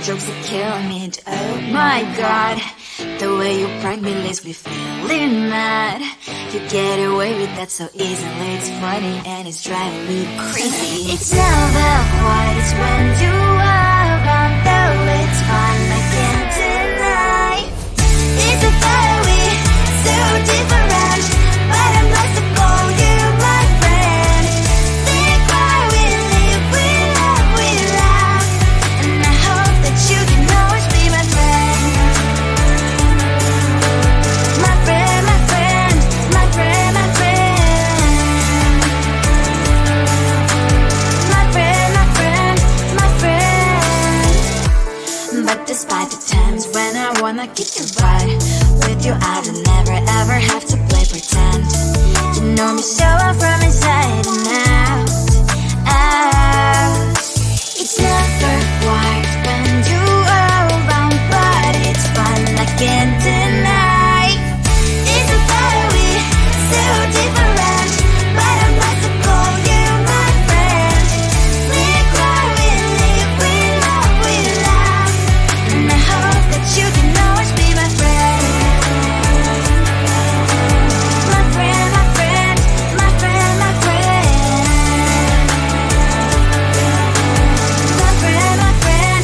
jokes that kill me. Oh my god, the way you prank me leaves me feeling mad. You get away with that so easily. It's funny and it's driving me crazy. It's never quite as when you are around, though it's fun, I can't deny. It's a fire we so different, but I'm lost to call you my friend. Think why we live, we laugh, and I hope that you can always be my friend. My friend, my friend, my friend, my friend. My friend, my friend, my friend. But despite the times when I wanna kick your butt, with you I don't never ever have to play pretend. You know me so well from inside and out, out. It's never quite when you are around, but it's fun, I can't deny. It's a fire we so different, but I must call you my friend. We cry, we live, we love, we laugh, and I hope that you can always be my friend. My friend, my friend, my friend, my friend. My friend, my friend,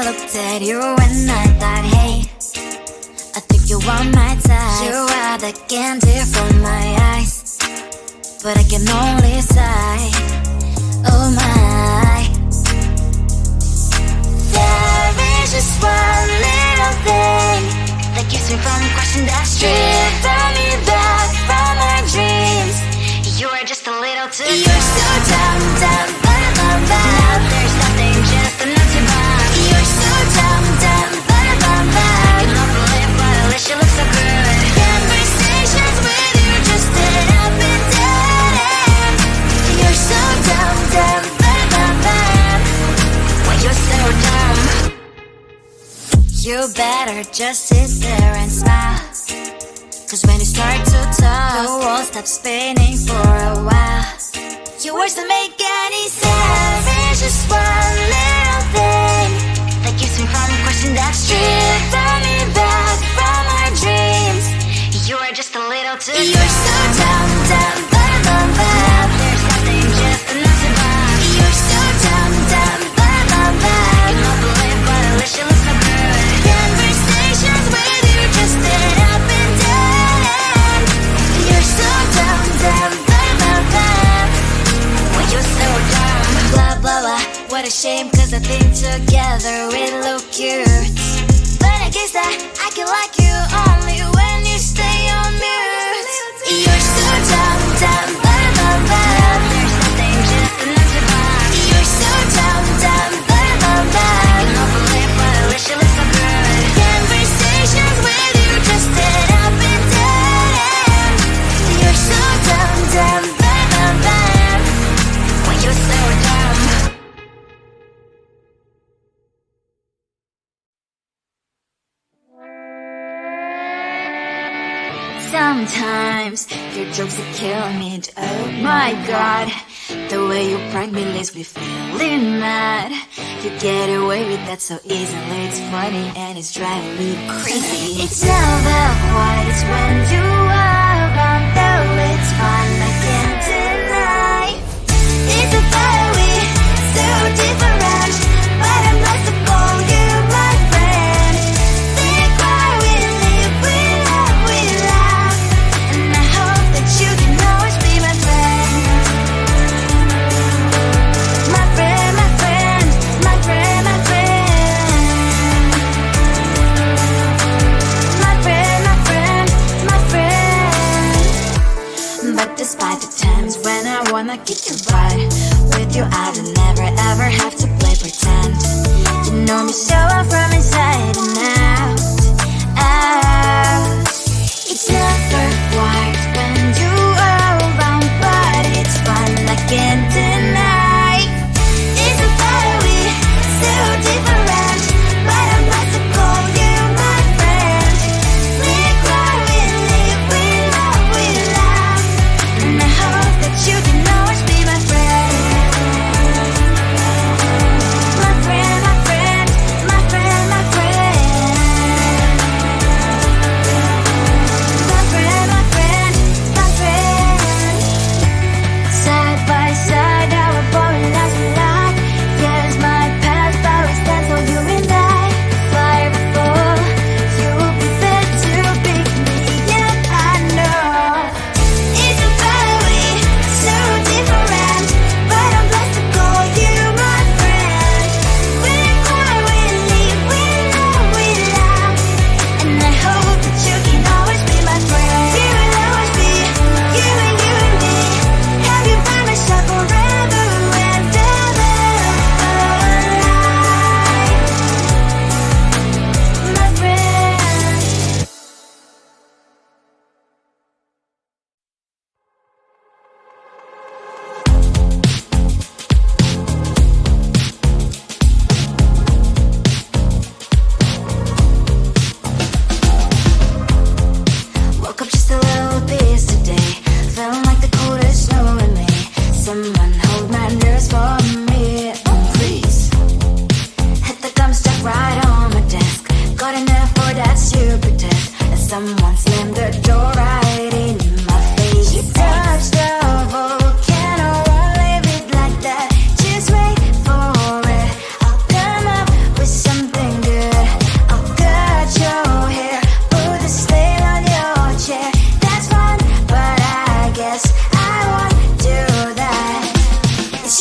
looked at you and I thought, hey, I think you are my type. You are the candy from my eyes, but I can only sigh, oh my. There is just one little thing that keeps me from crossing that street. Turn me back from my dreams. You are just a little too good. You're so dumb, dumb, bum, bum, bum. Now there's nothing, just enough to buy. You're so dumb, dumb, bum, bum, bum. You don't believe, but at least you look so good. Conversations with you just end up in dead end. You're so dumb, dumb, bum, bum, bum. Why you're so dumb? You better just sit there and smile, 'cause when you start to talk, the world stops spinning for a while. Your words don't make any sense. There's just one little thing that keeps me from crossing that street. Turn me back from our dreams. You are just a little too good. You're so dumb, dumb, bum, bum, bum. There's nothing, just enough to buy. You're so dumb, dumb, bum, bum, bum. You don't believe, but at least you look so good. Conversations with you just end up in dead end. You're so dumb, dumb, bum, bum, bum. Why you're so dumb? Blah, blah, blah. What a shame, 'cause I think together we look cute. But I guess that I can like you only when you stay on mute. You're so dumb, dumb, bum, bum, bum. There's nothing, just enough to buy. You're so dumb, dumb, bum, bum, bum. You don't believe, but at least you look so good. Conversations with you just end up in dead end. You're so dumb, dumb, bum, bum, bum. Why you're so dumb? Sometimes your jokes are killing me. Oh my god, the way you prank me leaves me feeling mad. You get away with that so easily. It's funny and it's driving me crazy. It's never quite, it's when you are around, though it's fun, I can't deny. It's a fire we so different, but I must have called you my friend. Think why we live, we love, we laugh, and I hope that you can always be my friend. My friend, my friend, my friend, my friend. My friend, my friend, my friend. But despite the times when I wanna kick your butt, with you I don't never ever have to play pretend. You know me so well from inside and out, out. It's never quite when you are around, but it's fun, I can't deny. It's a fire we so different, but I must have called you my friend. We cry, we live, we love, we laugh, and I hope that you can always be my friend. My friend, my friend, my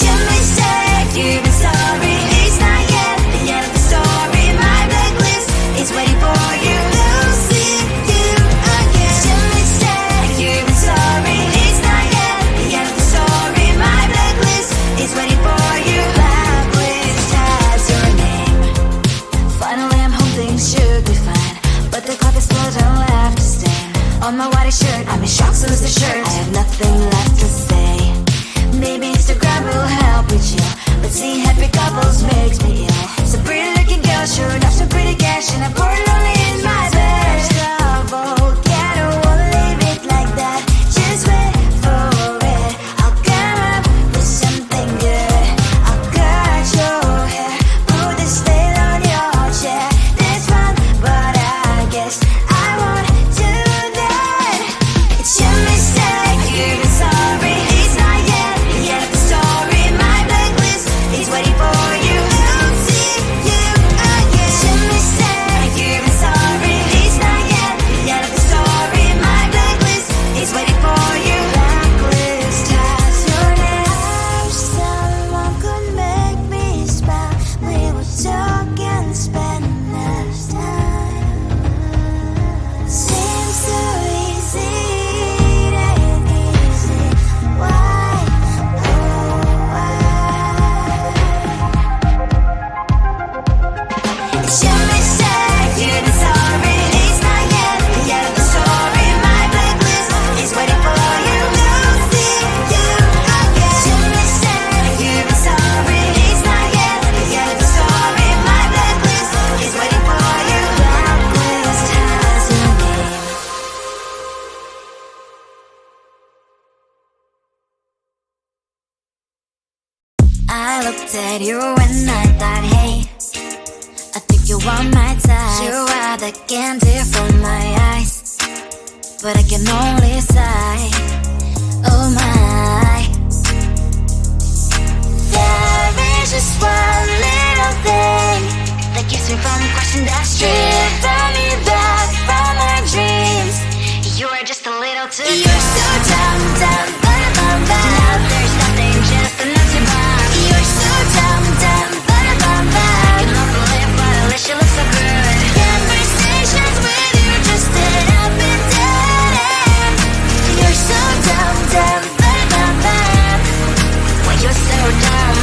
your mistake, you've been sorry. It's not yet the end of the story. My blacklist is waiting for you. I'll see you again. It's your mistake, you've been sorry. It's not yet the end of the story. My blacklist is waiting for you. Blacklist has your name. Finally I'm home, things should be fine, but the coffee still don't left a stain on my white shirt. I'm in shock, so is the shirt. I have nothing left to say. Maybe Instagram will help me chill, but seeing happy couples makes me ill. So pretty looking girl, sure enough, so pretty cash, and I'm bored lonely in my bed. Trouble, yeah, I don't wanna leave it like that. Just wait for it. I'll come up with something good. I'll cut your hair, put the stain on your chair. That's fun, but I guess I won't do that. It's your mistake, you've been sorry. It's not yet the end of the story. My blacklist is waiting for you. I'll see you again. It's your mistake, you've been sorry. It's not yet the end of the story. My blacklist is waiting for you. Blacklist has your name. Wish someone could make me smile. We would talk and spend less time. Seems so easy, it ain't easy. Why, oh why? It's your mistake, you've been sorry. It's not yet the end of the story. My blacklist is waiting for you. I'll see you again. It's your mistake, you've been sorry. It's not yet the end of the story. My blacklist is waiting for you. Blacklist has your name. I looked at you and I thought, hey, I think you want my type. You are the candy from my eyes, but I can only sigh. Oh my. There is just one little thing that keeps me from crossing that street. Drive me back from my dreams. You are just a little too good. You're so dumb, dumb, bum, now there's nothing, just enough to buy. You're so dumb, dumb, bum, you don't believe, but at least you look so good. Conversations with you just end up in dead end. You're so dumb, dumb, bum, why you're so dumb.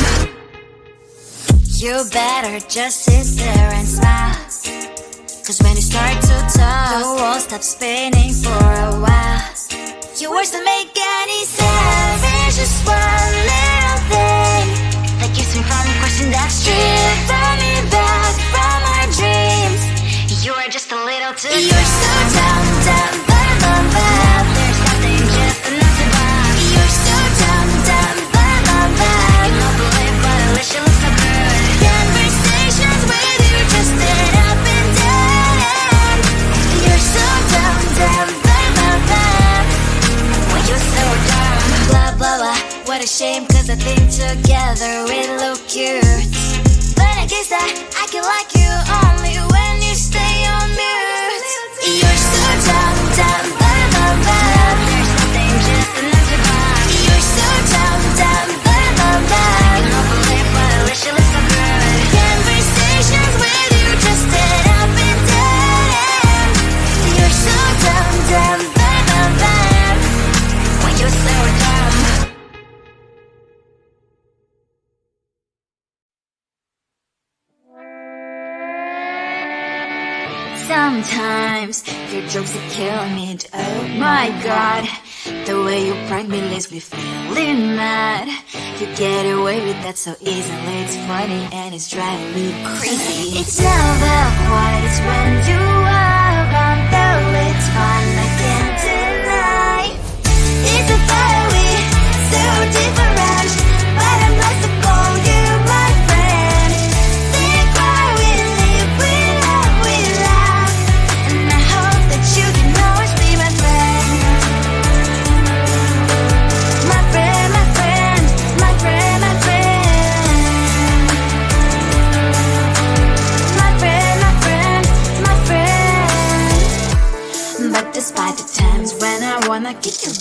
You better just sit there and smile, cause when you start to talk, the world stops spinning for a while. Your words don't make any sense. There's just one little thing that keeps me from crossing that street. Turn me back from our dreams. You are just a little too good. You're so dumb, dumb, bum, now there's nothing, just enough to buy. You're so dumb, dumb, bum, you don't believe, but at least you look so good. Conversations with you just end up in dead end. You're so dumb, dumb, why you're so dumb. Blah, blah, blah, what a shame, cause I think together we look cute. But I guess that I can like you only when you stay on mute. You're so dumb, dumb, there's nothing, just enough to buy. You're so dumb, dumb, you don't believe, but at least you look so good. Conversations with you just end up in dead end. You're so dumb, dumb, why you're so dumb. Sometimes your jokes are killing me. Oh my god, the way you prank me leaves me feeling mad. You get away with that so easily. It's funny and it's driving me crazy. It's never quiet, it's when you are around. Though it's fun, I can't deny. It's a fire we so different, but I'm blessed to call you my friend. Think why we live, we love, and I hope that you can always be my friend. My friend, my friend, my friend, my friend. My friend, my friend, my friend. But despite the times when I wanna kick your